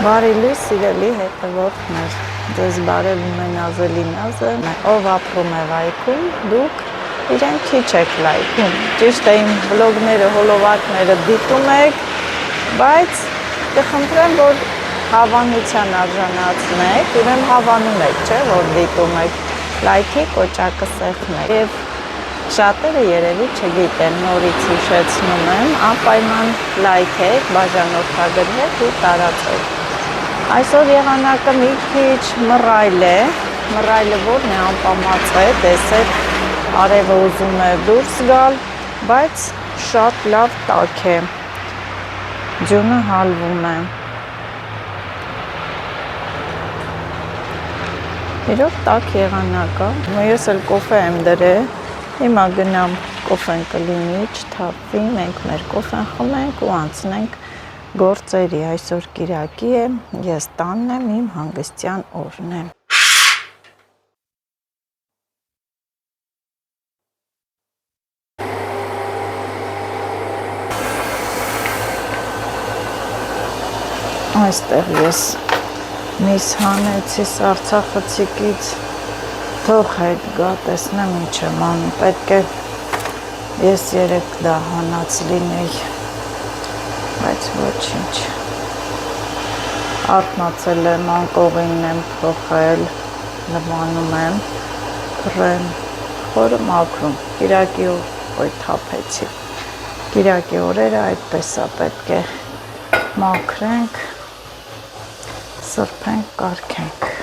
Բարի լույս, սիրելի հետևորդներ, ձեզ բարևում է Նազելի Նազը, ով ապրում է Վայքում, դուք իրեն քիչ եք լայքում, ճիշտ է իմ վլոգները, հոլովակները դիտում եք, բայց կխնդրեմ, որ հավանության արժանացնեք, ուրեմն հավանում եք, չէ, որ դիտում եք, լայքի կոճակը սեղմեք, և շատերը երևի չգիտեն, նորից հիշեցնում եմ, անպայման լայքեք, բաժանորդագրվեք ու տարածեք։ Այսօր եղանակը մի քիչ մռայլ է, մռայլը որն է անպամած է, տեսեք, արևը ուզում է դուրս գալ, բայց շատ լավ տաք է, ջունը հալվում է։ Իրոք տաք եղանակ է, ես էլ կոֆե եմ դրել, հիմա գնամ կոֆեն կլինի, չթափվի, մենք մեր կոֆեն խմենք ու անցնենք գործերի, այսօր կիրակի է, ես տանն եմ, իմ հանգստյան օրն է։ Այստեղ ես միս հանեցի Արցախցիկից, թող հետ գա, տեսնեմ ինչ եմ անում, պետք է ես երեք դա հանած լինեի, բայց ոչինչ, արթնացել եմ, անկողինն եմ փոխել, լվանում եմ, փռեմ, խորը մաքրում, կիրակի օր թափեցի, կիրակի օրերը այդպես է, պետք է մաքրենք, սրբենք, կարգենք։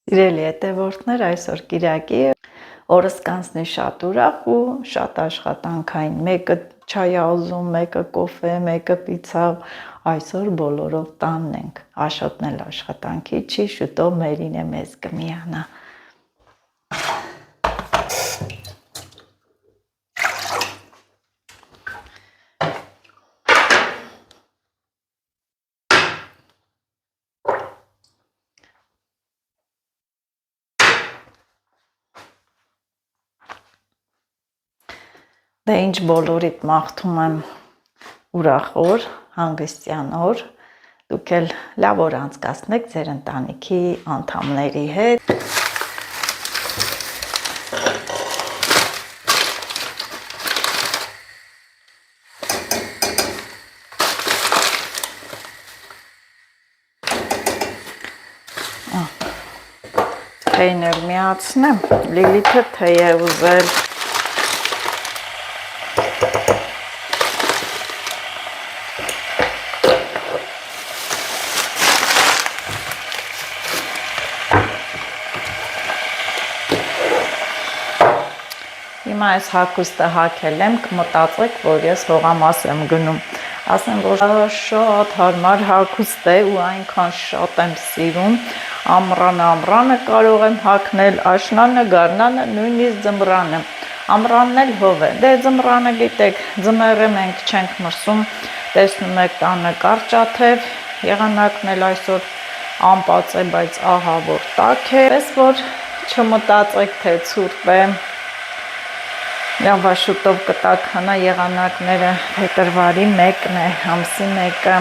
Իրելի հետևորդներ, այսօր կիրակի է, օրս կանցնի շատ ուրախ ու շատ աշխատանքային, մեկը չայ ա ուզում, մեկը կոֆե, մեկը պիցա, այսօր բոլորով տանն ենք, Աշոտն էլ աշխատանքի չի, շուտով Մերինը մեզ կմիանա։ Դե ինչ բոլորիդ մաղթում եմ ուրախ օր, հանգստյան օր, դուք էլ լավ օր անցկացնեք ձեր ընտանիքի անդամների հետ։ Թեյն էլ միացնեմ, Լիլիթը թեյ է ուզել։ Հիմա այս հագուստը հագել եմ, կմտածեք, որ ես հողամաս եմ գնում, ասեմ, որ շատ հարմար հագուստ է ու այնքան շատ եմ սիրում, ամռանը կարող եմ հագնել, աշնանը, գարնանը, նույնիսկ ձմռանը, ամռանն էլ հով է, դե ձմռանը գիտեք, ձմեռը մենք չենք մրսում, տեսնում եք տանը կարճաթև, եղանակն էլ այսօր անպաց է, բայց ահա որ տաք է, պես որ չմտածեք, թե ցուրտ է, Լավա շուտով կտակ հանա եղանակները փետրվարի 1-ն է, ամսի 1-ը։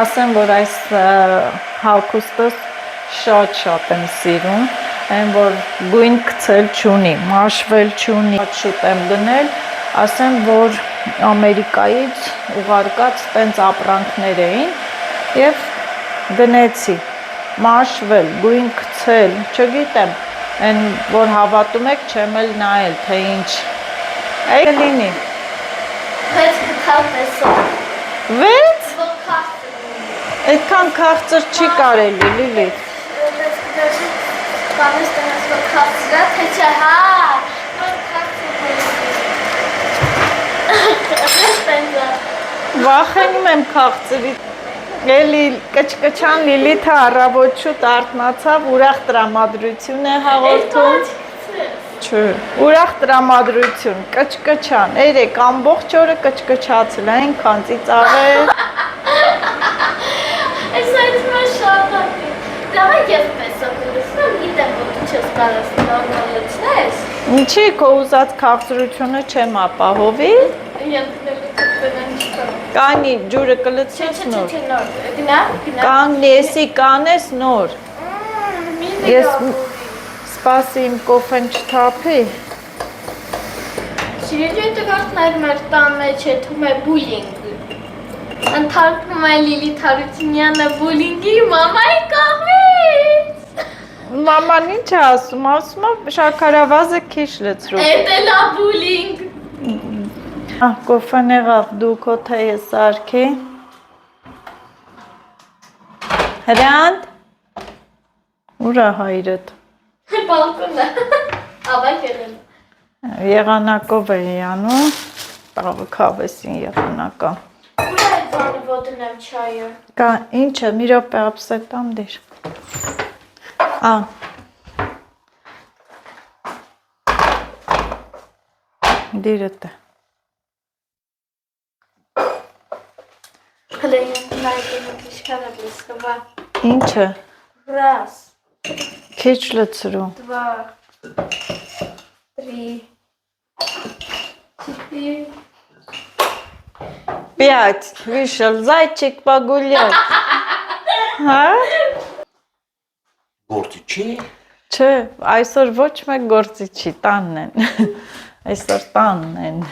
Ասեմ, որ այս հագուստը շատ եմ սիրում, այն որ գույն գցել չունի, մաշվել չունի, շատ շուտ եմ գնել, ասեմ, որ Ամերիկայից ուղարկած տենց ապրանքներ էին և գնեցի, մաշվել, գույն գցել, չգիտեմ, այն որ հավատում եք, չեմ էլ նայել, թե ինչ, այլ լինի։ Վեց կթավ տեսով։ Վեց? Այդքան քաղցր չի կարելի, Լիլիթ։ Վեց կդաշի բանես տնես որ քաղցրա, թե չէ, հա, որ քաղցր։ Վախենում եմ քաղցրից։ Էլի կչկչան Լիլիթը առավոտ շուտ արթնացավ, ուրախ տրամադրություն է հաղորդում։ Չէ, ուրախ տրամադրություն, կչկչան, երեք ամբողջ օրը կչկչացել, այնքան ծիծաղել։ Այս այդ մաշատակ է, դավայ ես պես ապուրս կարաս նորմալ լցնես։ Ինչի քո ուզած քաղցրությունը չեմ ապահովի։ Ենթնելու կտվենան չկա։ Կանի ջուրը կլցնես նոր։ Չէ, նոր։ Գնա։ Կանգնեսի կանես նոր։ Ես Ես սպասի իմ կոֆեն չթափի։ Սիրեջոյ տղարդներ մեր տան մեջ է թում է բուլինգ։ Ընթարկնում է Լիլիթ Հարությունյանը բուլինգի մամայի կողմից։ Մաման ինչ է ասում է շաքարավազը քիչ լցրու։ Էդ է լա բուլինգ։ Կոֆեն եղավ դու քո թեյը սարքի։ Հրանտ։ Ուր է հայրդ։ Բալկոնը։ Ավակ եղել։ Եղանակով է անում, տաղը քավեսին եղանակա։ Ուր է ձանը ոտնեմ չայը։ Կա ինչը, մի րոպե ապսետամ դիր։ Դիրդ է։ Հլե նայկենը կիշկանը բլիսկվա։ Ինչը, Раз, քիչ լցրու։ два, три, четыре. 5, вышел зайчик погулять։ Հա։ Գործի չի։ Չէ, այսօր ոչ մեկ գործի չի, տանն են։ Այսօր տանն են։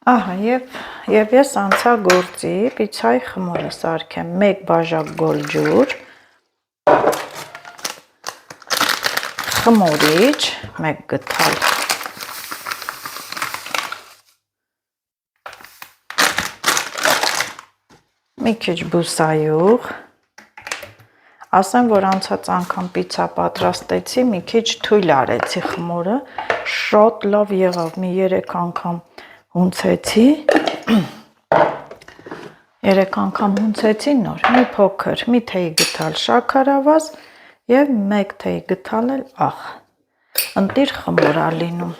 Ահա, եւ ես անցա գործի, պիցայի խմորը սարքեմ 1 բաժակ գոլ ջուր, խմորիչ 1 գթալ, մի քիչ բուսայուղ, ասեմ, որ անցած անգամ պիցա պատրաստեցի, մի քիչ թույլ արեցի խմորը, շատ լավ եղավ, մի 3 անգամ հունցեցի, 3 անգամ հունցեցի նոր, մի փոքր, մի թեյ գթալ շաքարավազ և 1 թեյ գթալ էլ աղ, ընտիր խմոր ա լինում,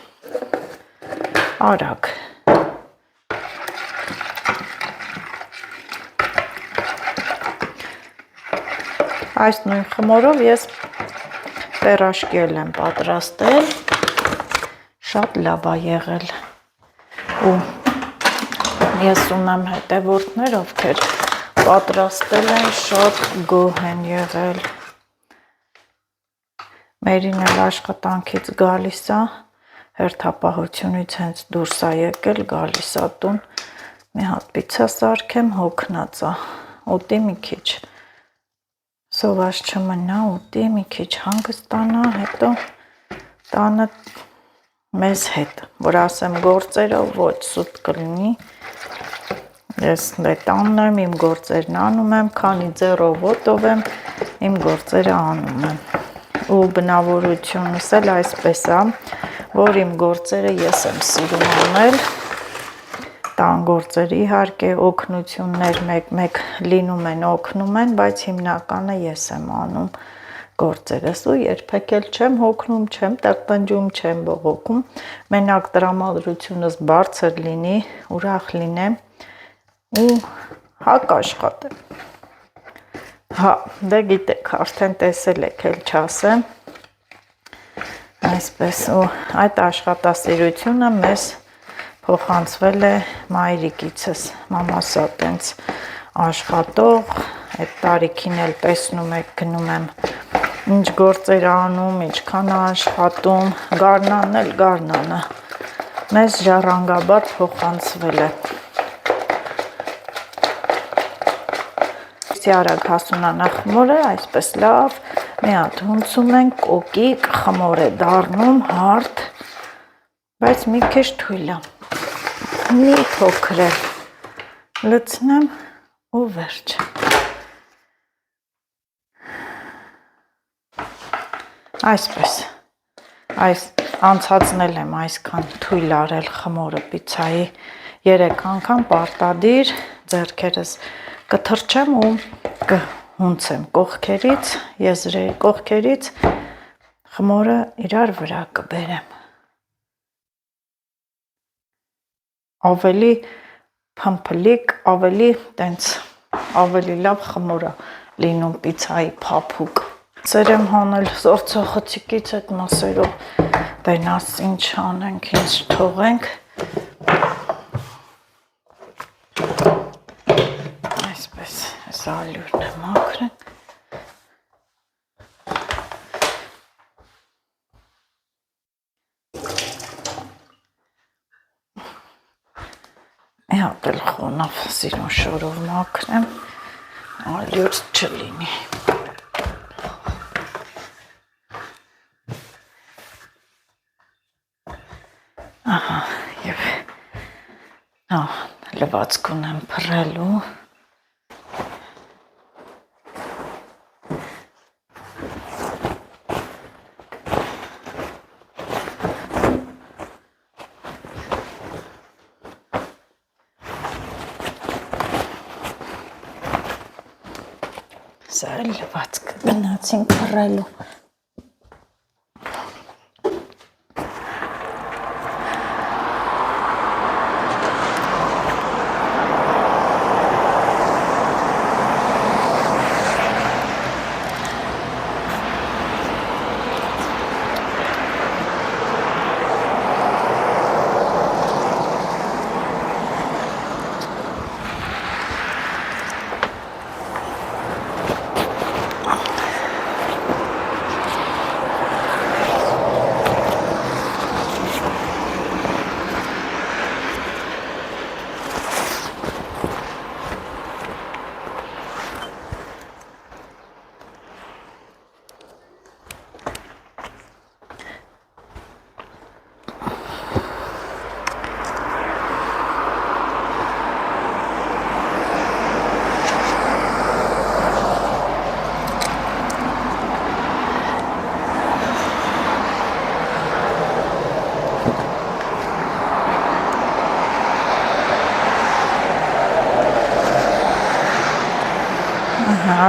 արագ, այս նույն խմորով ես պերաշկի էլ եմ պատրաստել, շատ լավ ա եղել, ու ես ունեմ հետևորդներ, ովքեր պատրաստել են, շատ գոհ են եղել, մերին էլ աշխատանքից գալիս ա, հերթապահությունից հենց դուրս ա եկել, գալիս ա տուն, մի հատ պիցա սարքեմ, հոգնած ա, ուտի մի քիչ, սոված չմնա, ուտի մի քիչ հանգստանա, հետո տանը մեզ հետ, որ ասեմ գործերով ոչ սուտ կլինի, ես տանն եմ, իմ գործերն անում եմ, քանի ձեռով ոտով եմ, իմ գործերը անում եմ, ու բնավորությունս էլ այսպես է, որ իմ գործերը ես եմ սիրում անել, տան գործերը իհարկե օգնություններ մեկ լինում են, օգնում են, բայց հիմնականը ես եմ անում գործերս ու երբեք էլ չեմ հոգնում, չեմ տրտնջում, չեմ բողոքում, մենակ տրամադրությունս բարձր լինի, ուրախ լինեմ ու հակ աշխատեմ։ Հա, դե գիտեք, արդեն տեսել եք, էլ չասեմ, այսպես ու այդ աշխատասիրությունը մեզ փոխանցվել է մայրիկիցս, մամասա տենց աշխատող, այդ տարիքին էլ տեսնում եք, գնում եմ ինչ գործեր անում, ինչքան աշխատում, գարնանն էլ գարնանը, մեզ ժառանգաբար փոխանցվել է։ Արագ հասունանա խմորը, այսպես լավ, մի հատ հունցում են, կոկիկ, խմոր է դառնում, հարթ, բայց մի քիչ թույլ է, մի փոքր է, լցնեմ ու վերջ։ Այսպես, անցածնել եմ այսքան թույլ արել խմորը պիցայի 3 անգամ պարտադիր, ձեռքերս կթրջեմ ու կհունցեմ կողքերից, եզրերի կողքերից, խմորը իրար վրա կբերեմ։ Ավելի փմփլիկ, ավելի տենց, ավելի լավ խմորը լինում պիցայի փափուկ։ Սերեմ հանել զորցախցիկից այդ մասերով դենաս ինչ անենք, ինչ թողենք։ Այսպես զալյուրն է մաքրեն։ Հատ էլ խոնավ սիրուն շորով մաքրեմ, ալյուր չլինի։ Ահա, և լվացքուն եմ փռելու։ Սա էլ լվացքը գնացինք փռելու։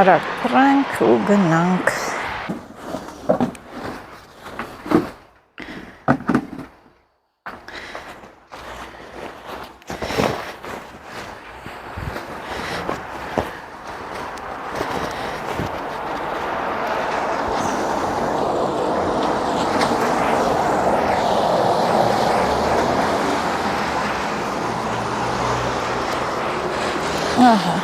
Արագ փռենք ու գնանք։ Ահա։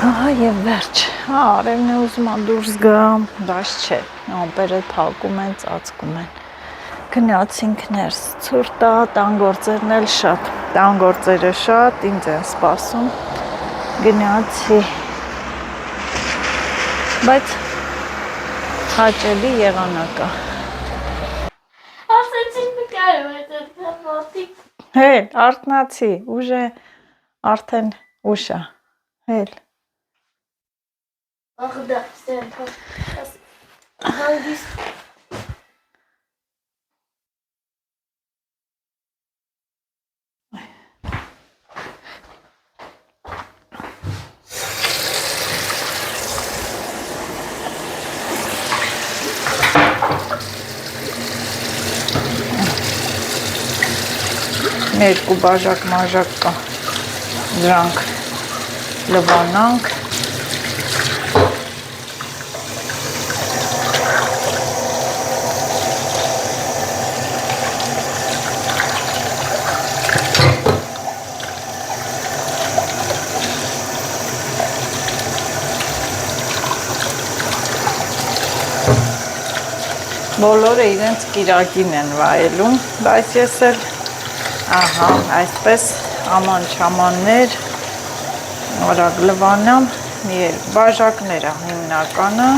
Ահա եւ վերջ։ Արևն է ուզում դուրս գամ, բայց չէ։ Ամպերը փակում են, ծածկում են։ Գնացինք ներս, ցուրտ է, տան գործերն էլ շատ։ Տան գործերը շատ ինձ են սպասում։ Գնացի։ Բայց հաճելի եղանակ է։ Ասեցին նկարում է դա մոտիկ։ Հել, արթնացի, ուժ է, արդեն ուշ է։ Հել։ Ախ դա, ստեն թող։ Հանգիստ։ Երկու բաժակ մաժակ կա, դրանք լվանանք, բոլորը իրենց կիրակին են վայելում, բայց ես էլ ահա, այսպես աման-չամաններ, արագ լվանամ, մի բաժակներ է հիմնականը,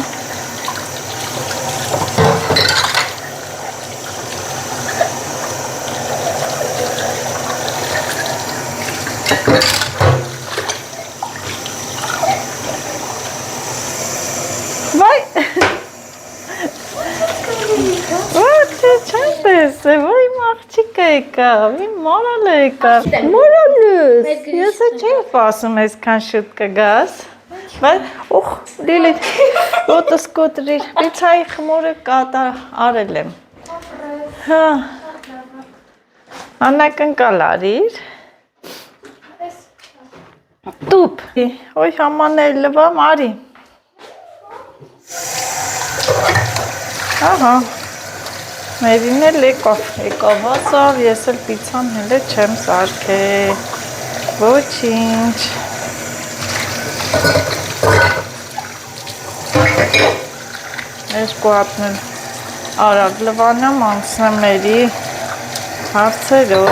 Ոյ մաղջիկը եկավ, իմ մորալը եկավ, մորալուս, ես չեմ ասում այսքան շուտ կգաս, բայց, ուխ, լիլիտ, ոտս կոտրիր, պիցայի խմորը արել եմ, անակնկալ արիր, տուպ, ոյ համանել լվամ, արի, Ահա, մերին էլ եկավ ասավ, ես էլ պիցան հելը չեմ սարքել, ոչինչ։ Երկու հատն էլ արագ լվանամ, անցնեմ մերի հարցերով։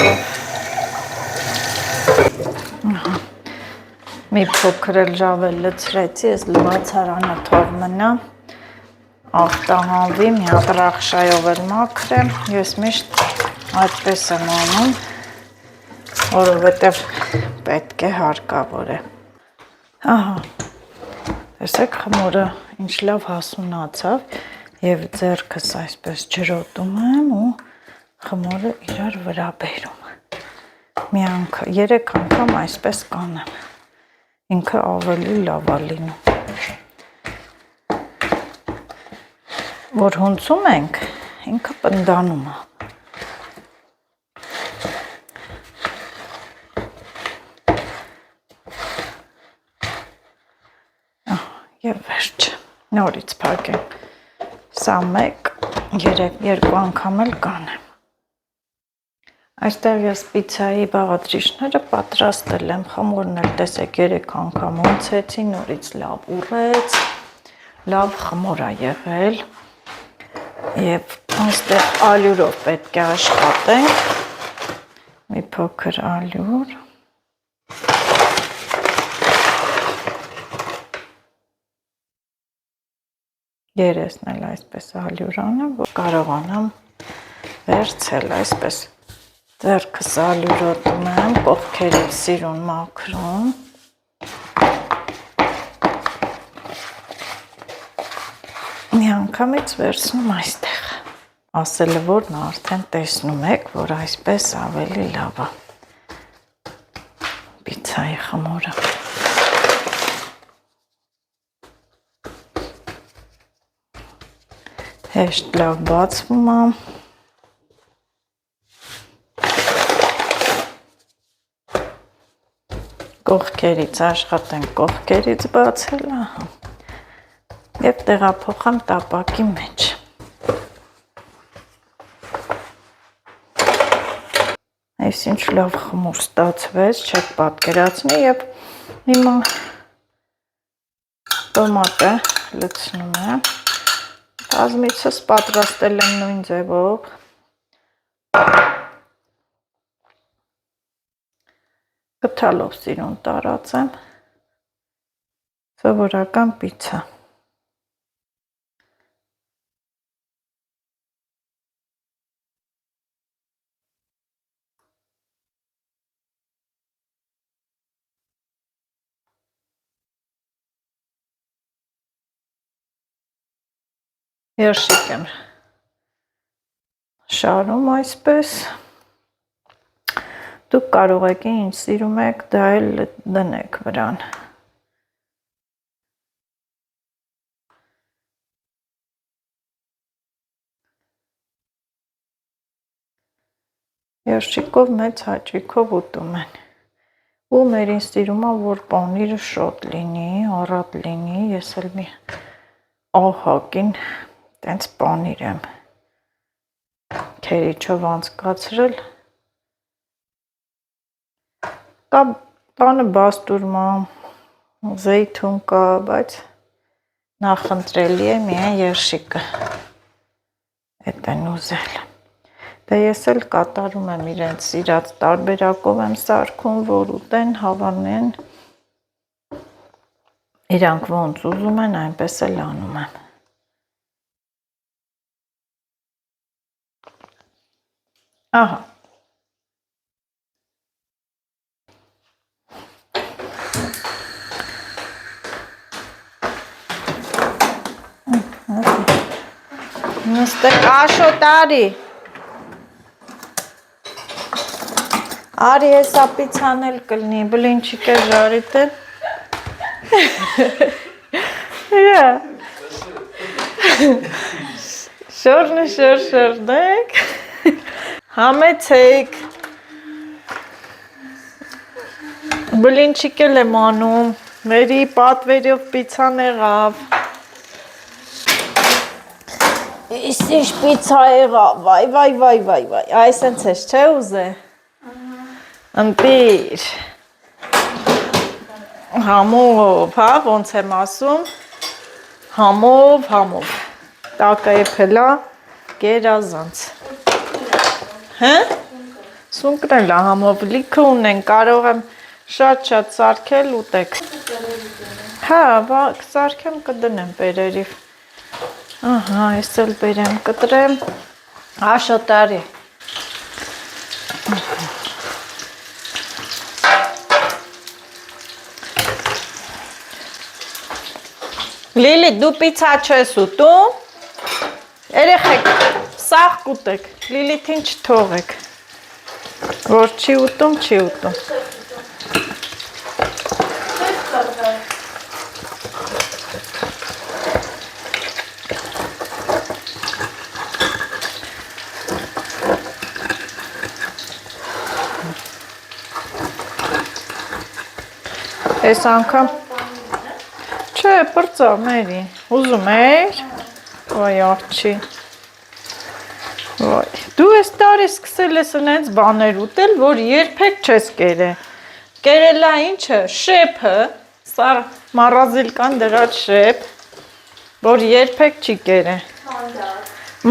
Մի փոքր էլ ժավել լցրեցի, ես լվացարանը թող մնա, ախտահանվի, մի հատ ռախշայով էլ մաքրեմ, ես միշտ այդպես եմ անում, որովհետև պետք է հարկավոր է։ Ահա, տեսեք խմորը ինչ լավ հասունացավ և ձեռքս այսպես ջրոտում եմ ու խմորը իրար վրա բերում։ 3 անգամ այսպես կանեմ, ինքը ավելի լավ է լինում։ Որ հունցում ենք, ինքը պնդանում է։ Եվ վերջ, նորից փակեմ, սա 2 անգամ էլ կանեմ։ Այստեղ ես պիցայի բաղադրիչները պատրաստել եմ, խմորն էլ տեսեք 3 անգամ հունցեցի, նորից լավ ուռեց, լավ խմոր է եղել և այստեղ ալյուրով պետք է աշխատենք, մի փոքր ալյուր, երեսն էլ այսպես ալյուրանը, որ կարողանամ վերցել այսպես ձեռքս ալյուրոտում եմ, կողքերից սիրուն մաքրում, մի անգամից վերցնում այստեղ, ասելը որն արդեն տեսնում եք, որ այսպես ավելի լավ է պիցայի խմորը։ Հեշտ լավ բացվում է։ Կողքերից աշխատենք կողքերից բացել, և տեղափոխեմ տապակի մեջ։ Այս ինչ լավ խմոր ստացվեց, չեք պատկերացնի և հիմա տոմատը լցնում եմ, բազմիցս պատրաստել եմ նույն ձևով, գթալով սիրուն տարածեմ, սովորական պիցա։ Երշիկ եմ շարում այսպես, դուք կարող եք ինչ սիրում եք, դա էլ դնեք վրան։ Երշիկով մեծ հաճույքով ուտում են։ Ու մերին սիրում է, որ պանիրը շոտ լինի, առատ լինի, ես էլ մի ահագին տենց պանիր եմ քերիչով անցկացրել, կա տանը բաստուրմա, զեյթուն կա, բայց նախընտրելի է միայն երշիկը, էդ են ուզել։ Դե ես էլ կատարում եմ իրենց սիրած տարբերակով եմ սարքում, որ ուտեն, հավանեն, իրանք ոնց ուզում են, այնպես էլ անում եմ։ Ահա։ Նստեք Աշոտ արի։ Արի հեսա պիցան էլ կլնի, բլինչիկ է ժարիտ է։ Շորնեք, համեցեք, բլինչիկ էլ եմ անում, մերի պատվերով պիցան եղավ, Իսի շպիցա եղավ, վայ, այս ընց ես չէ ուզե, ընտիր, համով, հա, ոնց եմ ասում, համով, տակը եփելա, գերազանց, հը, սունկրելա համով, լիքը ունեն, կարող եմ շատ սարքել ուտեք, հա, սարքեմ կդնեմ բերերիվ, ահա, ես էլ բերեմ, կտրեմ, աշոտարի, Լիլի, դու պիցա չես ուտում, երեխեք, սաղ կուտեք, Լիլիթին չթողեք, որ չի ուտում, Այս անգամ, չէ, պրծա մերի, ուզում էր, վայ աղջի, դու ես տարի սկսել ես ընենց բաներ ուտել, որ երբեք չես կերելա ինչը, շեփը, սա մարազիլկան դրած շեփ, որ երբեք չի կերը,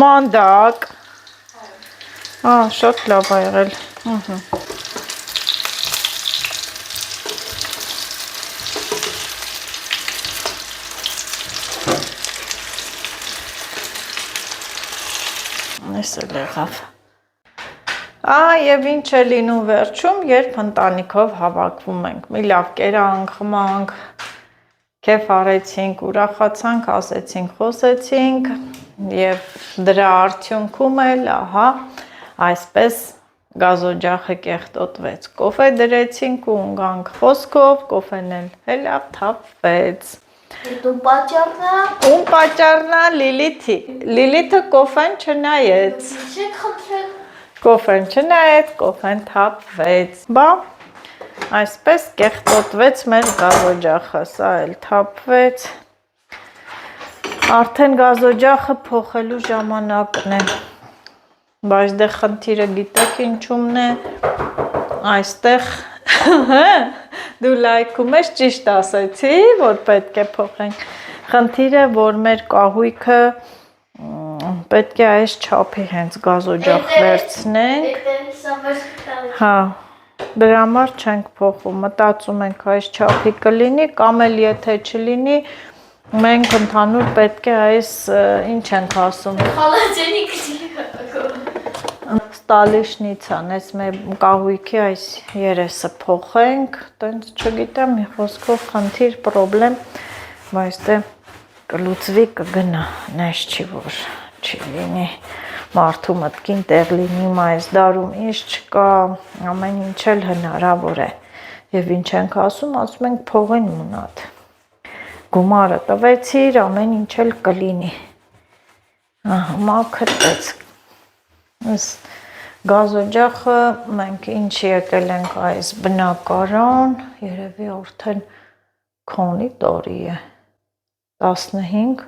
մանդակ, շատ լավ ա եղել, Այս էլ եղավ, և ինչ է լինում վերջում, երբ ընտանիքով հավաքվում ենք, մի լավ կերանք, խմանք, կեֆ արեցինք, ուրախացանք, ասեցինք, խոսեցինք և դրա արդյունքում էլ, ահա, այսպես գազօջախը կեղտոտվեց, կոֆե դրեցինք ու ընկանք խոսքով, կոֆեն էլ հելավ թափվեց, Ում պատճառնա Լիլիթի, Լիլիթը կոֆեն չնայեց, կոֆեն թափվեց, բա, այսպես կեղտոտվեց մեր գազօջախը, սա էլ թափվեց, արդեն գազօջախը փոխելու ժամանակն է, բայց դե խնդիրը գիտեք ինչումն է, այստեղ, դու լայքում ես ճիշտ ասեցի, որ պետք է փոխենք, խնդիրը, որ մեր կահույքը պետք է այս չափի հենց գազօջախ վերցնենք, հա, դրա համար չենք փոխում, մտածում ենք այս չափի կլինի, կամ էլ եթե չլինի, մենք ընդհանուր պետք է այս, ինչ ենք ասում, Ստալիշնիցան, այս մեր կահույքի այս երեսը փոխենք, տենց չգիտեմ, մի խոսքով խնդիր, պրոբլեմ, բայց դե կլուծվի կգնա, նես չի, որ չի լինի, մարդու մտքին տեղ լինի, այս դարում ինչ չկա, ամեն ինչ էլ հնարավոր է, և ինչ ենք ասում ենք փողին մունատ, գումարը տվեցիր, ամեն ինչ էլ կլինի, մաքր տեց, Գազօջախը մենք ինչ եկել ենք այս բնակարան, երևի արդեն քանի տարի է, 15,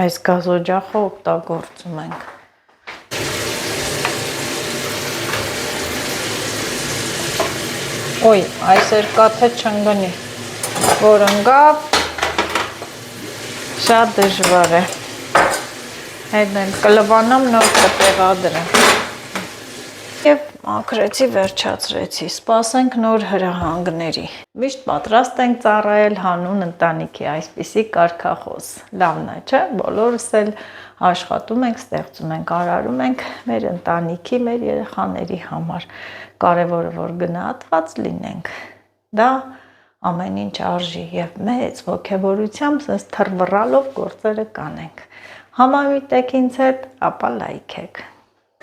այս գազօջախը օգտագործում ենք, ոյ, այս երկաթե չընգնի, որ ընգավ, Շատ դժվար է, հետն կլվանամ նոր կտեղադրեմ և մաքրեցի վերջացրեցի, սպասենք նոր հրահանգների, միշտ պատրաստ ենք ծառայել հանուն ընտանիքի, այսպիսի կարգախոս, լավն է չէ, բոլորս էլ աշխատում ենք, ստեղծում ենք, արարում ենք մեր ընտանիքի, մեր երեխաների համար, կարևորը որ գնահատված լինենք, դա ամեն ինչ արժի և մեծ ոգևորությամբ սենց թռվռալով գործերը կանենք, համամիտեք ինձ հետ, ապա լայքեք,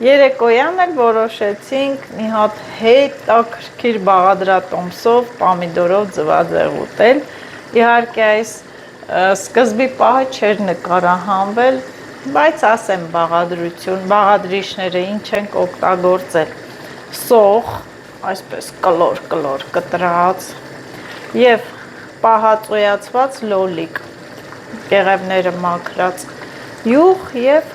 երեկոյան էլ որոշեցինք մի հատ հետաքրքիր բաղադրատոմսով, պամիդորով ձվածեղ ուտել, իհարկե այս սկզբի պահը չէր նկարահանվել, բայց ասեմ բաղադրիչները ինչ ենք օգտագործել, սոխ, այսպես կլոր կտրած, և պահածոյացված լոլիկ, կեղևները մաքրած, յուղ և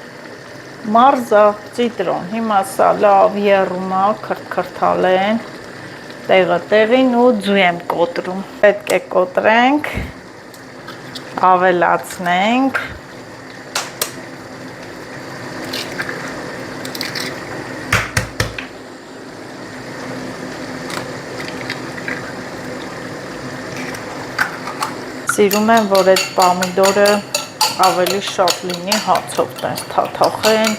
մարզա ծիտրոն, հիմա սա լավ եռում է, քրթքրթալ են, տեղը տեղին ու ձու եմ կոտրում, պետք է կոտրենք, ավելացնենք, Սիրում եմ, որ այդ պամիդորը ավելի շատ լինի հացով տենց թաթախեն,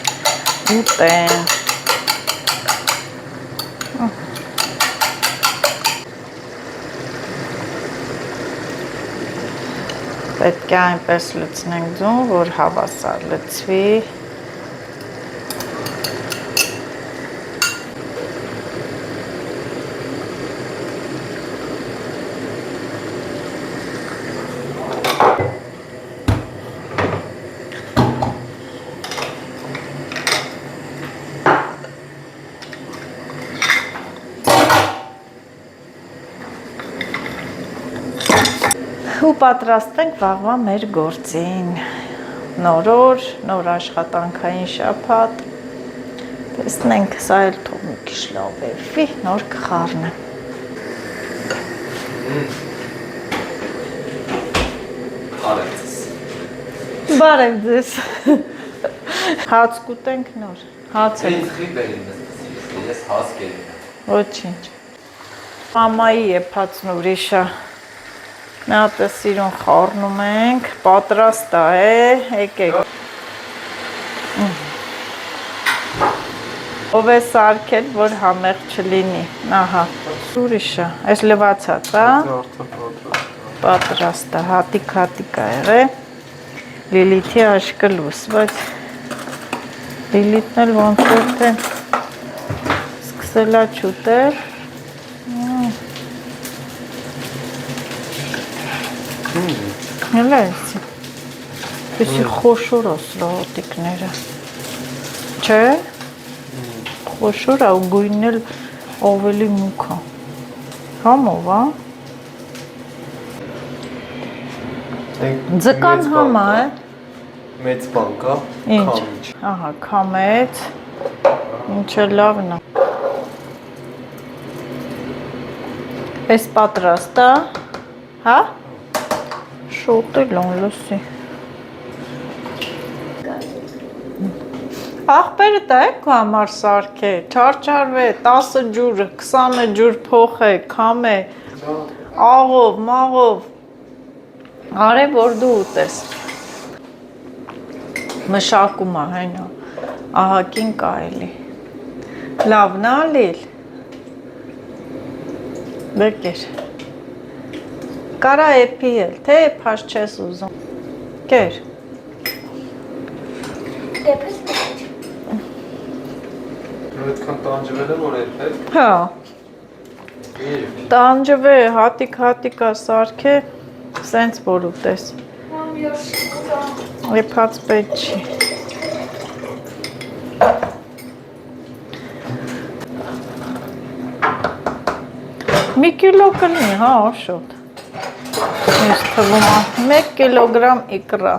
ուտեն։ Պետք է այնպես լցնենք ձուն, որ հավասար լցվի։ Ու պատրաստենք վաղվա մեր գործին, նոր օր, նոր աշխատանքային շաբաթ, տեսնենք, սա էլ թող մի քիչ լավ էվի, նոր կխառնեմ։ Բարև ձեզ, հաց կուտենք նոր, հաց ենք։ Ես հաց կերին։ Ոչինչ, մամայի եփածն ուրիշա։ Մի հատ է սիրուն խառնում ենք, պատրաստ է, եկեք։ Ով է սարքել, որ համեղ չլինի, ահա, ուրիշը, այս լվացած, պատրաստ է, հատիկ է եղե, Լիլիթի աշկը լուս, բայց Լիլիթն էլ ոնց որ թե սկսել է չուտել, Հելա էսի, էսի խոշոր է սրա հատիկները, չէ, խոշոր է ու գույնն էլ ավելի մուք է, համով է, ձկան համա է, մեծ բան կա, քամիչ, ահա քամեց, ինչ է լավն է, ես պատրաստ է, հա? Շոտել on լսի։ Աղբերը դա է քո համար սարքե, չարչարվե, 10 ջուր, 20 ջուր փոխ է, քամ է, աղով, մաղով, արե որ դու ուտես։ Մշակում է հենա, ահակին կայելի։ Լավն է լիլ։ Բեկեր։ Կարա էպի էլ, թե էպաշ չես ուզում, կեր։ Դեպս մեջ։ այդքան տանջվել է, որ էպել։ Հա, տանջվե, հատիկ սարքե, սենց որ ուտես։ Մամ յոշկա։ Էպած պետ չի։ Մի կիլո կլինի, հա, աշոտ։ Ես թվում է 1 կիլոգրամ իկրա։